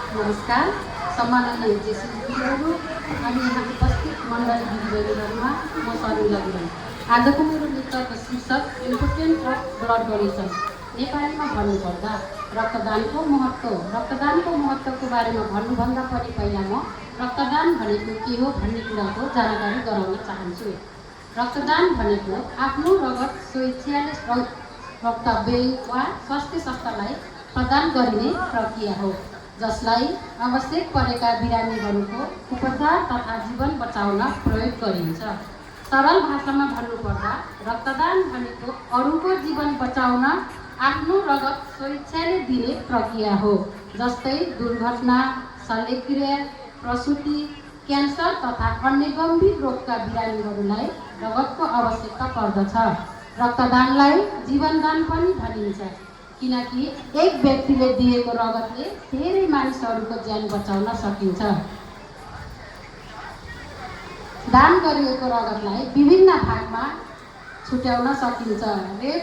नमस्कार, सम्माननीय जेसीबीहरू अनि यहाँ उपस्थित मण्डली दिदीबहिनीहरूमा म शर्मिला गुरुङ। आजको मेरो लेक्चरको शीर्षक इम्पोर्टेन्ट अफ ब्लड डोनेसन। नेपालीमा भन्नुपर्दा रक्तदानको महत्त्व। रक्तदानको महत्त्वको बारेमा भन्नुभन्दा पनि पहिला म रक्तदान भनेको के हो भन्ने कुराको जानकारी गराउन चाहन्छु। रक्तदान भनेको आफ्नो रगत स्वेच्छाले रक्त बैंक वा स्वास्थ्य संस्थालाई प्रदान गरिने प्रक्रिया हो, जसलाई आवश्यक परेका बिरामीहरूको उपचार तथा जीवन बचाउन प्रयोग गरिन्छ। सरल भाषामा भन्नुपर्दा रक्तदान भनेको अरूको जीवन बचाउन आफ्नो रगत स्वेच्छाले दिने प्रक्रिया हो, जस्तै दुर्घटना, शल्यक्रिया, प्रसुति, क्यान्सर तथा अन्य गम्भीर रोगका बिरामीहरूलाई रगतको आवश्यकता पर्दछ। रक्तदानलाई जीवनदान पनि भनिन्छ, किनकि एक व्यक्तिले दिएको रगतले धेरै मानिसहरूको ज्यान बचाउन सकिन्छ। दान गरिएको रगतलाई विभिन्न भागमा छुट्याउन सकिन्छ। रेड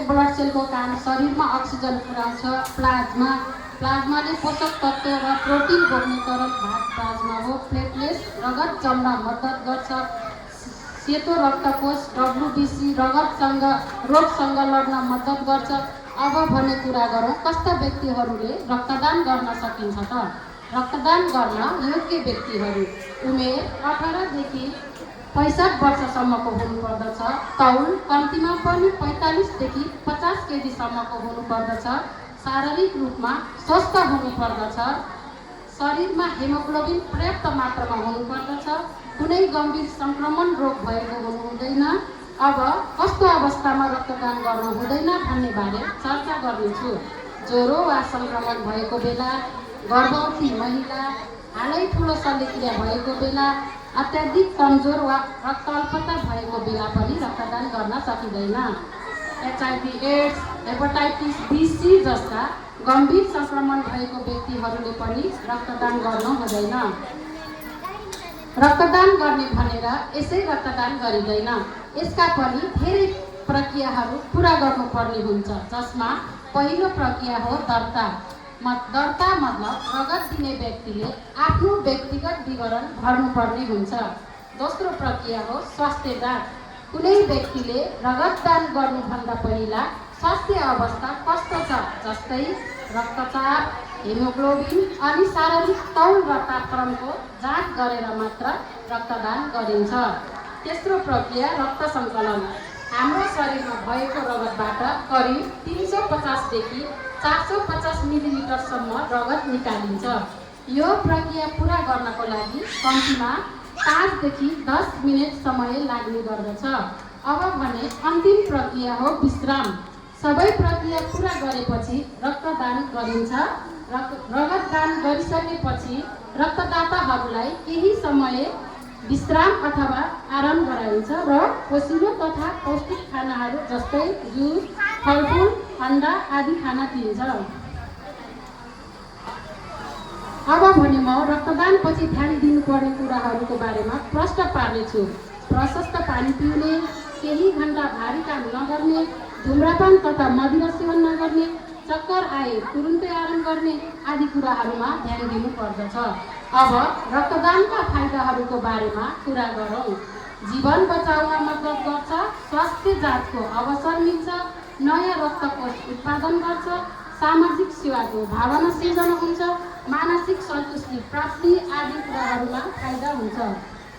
ब्लड सेलको काम शरीरमा अक्सिजन पुर्याउँछ। प्लाज्माले पोषक तत्त्व र प्रोटिन बोक्ने तरल भाग प्लाज्मा हो। प्लेटलेट्स रगत जम्न मद्दत गर्छ। सेतो रक्तकोष WBC रोगसँग लड्न मद्दत गर्छ। अब भने कुरा गरौँ, कस्ता व्यक्तिहरूले रक्तदान गर्न सकिन्छ त? रक्तदान गर्न योग्य व्यक्तिहरू उमेर 18 देखि 65 वर्षसम्मको हुनुपर्दछ। तौल कम्तीमा पनि 45 देखि 50 केजीसम्मको हुनुपर्दछ। शारीरिक रूपमा स्वस्थ हुनुपर्दछ। शरीरमा हेमोग्लोबिन पर्याप्त मात्रामा हुनुपर्दछ। कुनै गम्भीर सङ्क्रमण रोग भएको हुनु हुँदैन। अब कस्तो अवस्थामा रक्तदान गर्नु हुँदैन भन्ने बारे चर्चा गर्नेछु। ज्वरो वा सङ्क्रमण भएको बेला, गर्भवती महिला, हालै ठुलो शल्यक्रिया भएको बेला, अत्याधिक कमजोर वा रक्त अल्पता भएको बेला पनि रक्तदान गर्न सकिँदैन। HIV, एड्स, हेपाटाइटिस B-C जस्ता गम्भीर सङ्क्रमण भएको व्यक्तिहरूले पनि रक्तदान गर्नु हुँदैन। रक्तदान गर्ने भनेर यसै रक्तदान गरिँदैन। यसका पनि धेरै प्रक्रियाहरू पुरा गर्नुपर्ने हुन्छ, जसमा पहिलो प्रक्रिया हो दर्ता। दर्ता मतलब रगत दिने व्यक्तिले आफ्नो व्यक्तिगत विवरण भर्नुपर्ने हुन्छ। दोस्रो प्रक्रिया हो स्वास्थ्य जाँच। कुनै व्यक्तिले रगत दान गर्नुभन्दा पहिला स्वास्थ्य अवस्था कस्तो छ, जस्तै रक्तचाप, हेमोग्लोबिन अनि शारीरिक तौल र तापक्रमको जाँच गरेर मात्र रक्तदान गरिन्छ। तेस्रो प्रक्रिया रक्त सङ्कलन। हाम्रो शरीरमा भएको रगतबाट करिब 350 देखि 450 मिलिलिटरसम्म रगत निकालिन्छ। यो प्रक्रिया पुरा गर्नको लागि कम्तीमा 5 देखि 10 मिनेट समय लाग्ने गर्दछ। अब भने अन्तिम प्रक्रिया हो विश्राम। सबै प्रक्रिया पुरा गरेपछि रक्तदान गरिन्छ। रगत दान गरिसकेपछि रक्तदाताहरूलाई केही समय विश्राम अथवा आराम गराइन्छ र पोषिलो तथा पौष्टिक खानाहरू जस्तै जुस, फलफुल, अन्डा आदि खाना दिइन्छ। अब भने म रक्तदानपछि ध्यान दिनुपर्ने कुराहरूको बारेमा प्रश्न पार्नेछु। प्रशस्त पानी पिउने, केही घन्टा भारी काम नगर्ने, धुम्रपान तथा मदिरा सेवन नगर्ने, चक्कर आए तुरुन्तै आराम गर्ने आदि कुराहरूमा ध्यान दिनुपर्दछ। अब रक्तदानका फाइदाहरूको बारेमा कुरा गरौँ। जीवन बचाउन मद्दत गर्छ। स्वास्थ्य जाँचको अवसर मिल्छ। नयाँ रक्तकोष उत्पादन गर्छ। सामाजिक सेवाको भावना सिर्जना हुन्छ। मानसिक सन्तुष्टि प्राप्ति आदि कुराहरूमा फाइदा हुन्छ।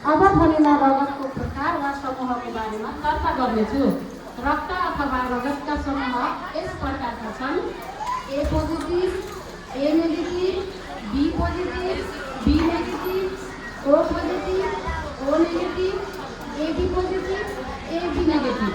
अब भने म रगतको प्रकार वा समूहको बारेमा चर्चा गर्नेछु। रक्त अथवा रगतका समूह यस प्रकारका छन्: A positive, A negative, B positive, B negative, O positive, O negative, AB positive, AB negative.